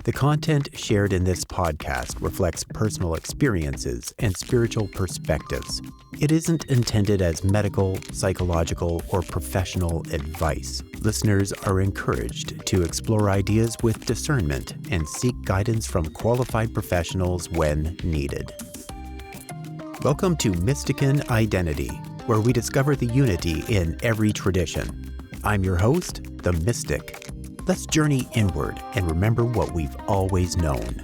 The content shared in this podcast reflects personal experiences and spiritual perspectives. It isn't intended as medical, psychological, or professional advice. Listeners are encouraged to explore ideas with discernment and seek guidance from qualified professionals when needed. Welcome to Mystican Identity, where we discover the unity in every tradition. I'm your host, the Mystic. Let's journey inward and remember what we've always known.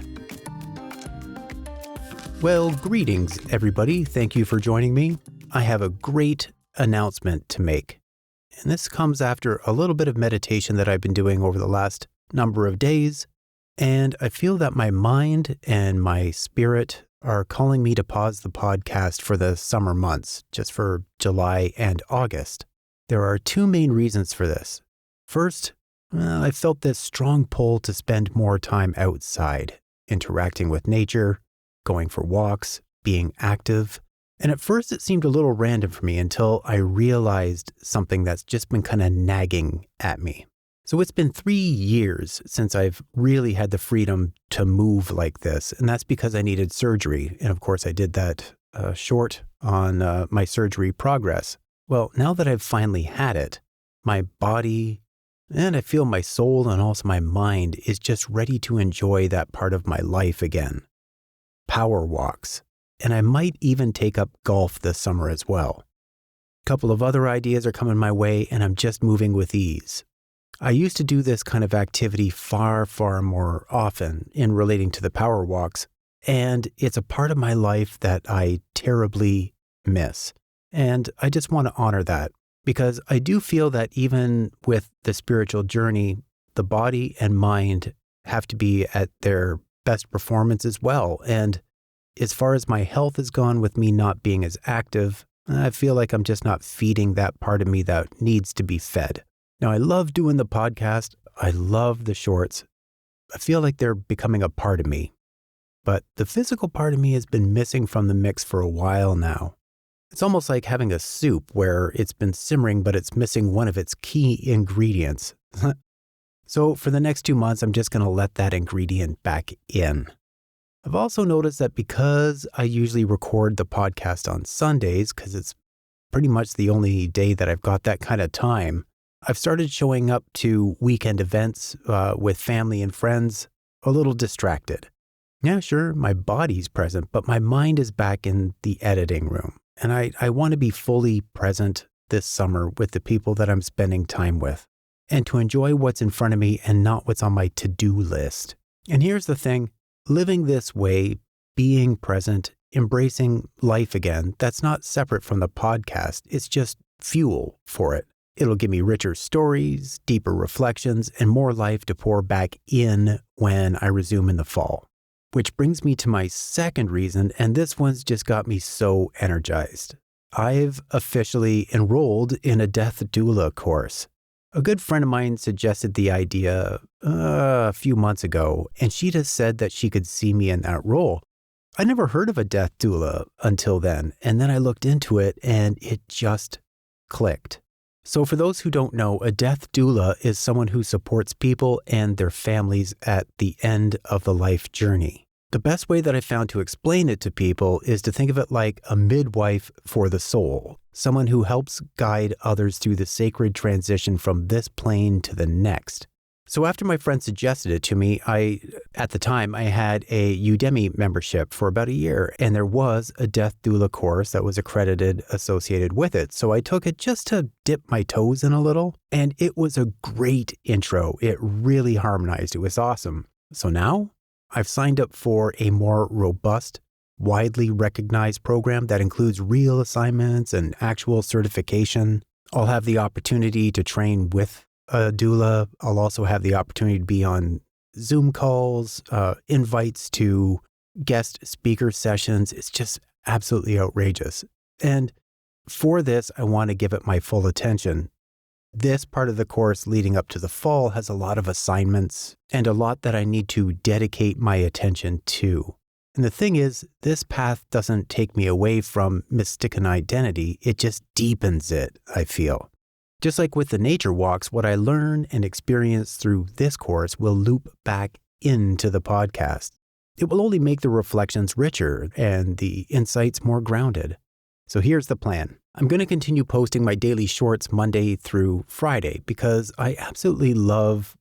Well, greetings, everybody. Thank you for joining me. I have a great announcement to make. And this comes after a little bit of meditation that I've been doing over the last number of days. And I feel that my mind and my spirit are calling me to pause the podcast for the summer months, just for July and August. There are two main reasons for this. First, I felt this strong pull to spend more time outside, interacting with nature, going for walks, being active. And at first it seemed a little random for me until I realized something that's just been kind of nagging at me. So it's been 3 years since I've really had the freedom to move like this, and that's because I needed surgery. And of course I did that short on my surgery progress. Well, now that I've finally had it, my body, and I feel my soul and also my mind is just ready to enjoy that part of my life again. Power walks. And I might even take up golf this summer as well. A couple of other ideas are coming my way and I'm just moving with ease. I used to do this kind of activity far, far more often in relating to the power walks. And it's a part of my life that I terribly miss. And I just want to honor that. Because I do feel that even with the spiritual journey, the body and mind have to be at their best performance as well. And as far as my health has gone with me not being as active, I feel like I'm just not feeding that part of me that needs to be fed. Now, I love doing the podcast. I love the shorts. I feel like they're becoming a part of me. But the physical part of me has been missing from the mix for a while now. It's almost like having a soup where it's been simmering, but it's missing one of its key ingredients. So for the next 2 months, I'm just going to let that ingredient back in. I've also noticed that because I usually record the podcast on Sundays, because it's pretty much the only day that I've got that kind of time, I've started showing up to weekend events with family and friends a little distracted. Yeah, sure, my body's present, but my mind is back in the editing room. And I want to be fully present this summer with the people that I'm spending time with and to enjoy what's in front of me and not what's on my to-do list. And here's the thing, living this way, being present, embracing life again, that's not separate from the podcast. It's just fuel for it. It'll give me richer stories, deeper reflections, and more life to pour back in when I resume in the fall. Which brings me to my second reason, and this one's just got me so energized. I've officially enrolled in a Death Doula course. A good friend of mine suggested the idea a few months ago, and she just said that she could see me in that role. I never heard of a Death Doula until then, and then I looked into it and it just clicked. So for those who don't know, a Death Doula is someone who supports people and their families at the end of the life journey. The best way that I found to explain it to people is to think of it like a midwife for the soul, someone who helps guide others through the sacred transition from this plane to the next. So after my friend suggested it to me, at the time, I had a Udemy membership for about a year, and there was a Death Doula course that was accredited associated with it. So I took it just to dip my toes in a little, and it was a great intro. It really harmonized. It was awesome. So now I've signed up for a more robust, widely recognized program that includes real assignments and actual certification. I'll have the opportunity to train with a doula. I'll also have the opportunity to be on Zoom calls, invites to guest speaker sessions. It's just absolutely outrageous. And for this, I want to give it my full attention. This part of the course leading up to the fall has a lot of assignments and a lot that I need to dedicate my attention to. And the thing is, this path doesn't take me away from Mystican Identity. It just deepens it, I feel. Just like with the nature walks, what I learn and experience through this course will loop back into the podcast. It will only make the reflections richer and the insights more grounded. So here's the plan. I'm going to continue posting my daily shorts Monday through Friday because I absolutely love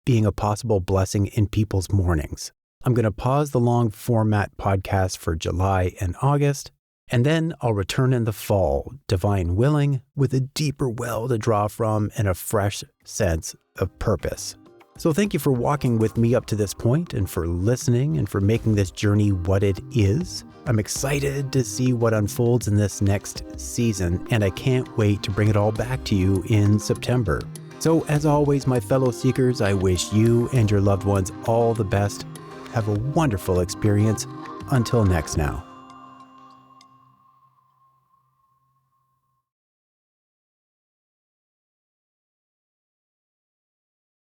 being a possible blessing in people's mornings. I'm going to pause the long format podcast for July and August, and then I'll return in the fall, divine willing, with a deeper well to draw from and a fresh sense of purpose. So thank you for walking with me up to this point and for listening and for making this journey what it is. I'm excited to see what unfolds in this next season, and I can't wait to bring it all back to you in September. So as always, my fellow seekers, I wish you and your loved ones all the best. Have a wonderful experience. Until next now.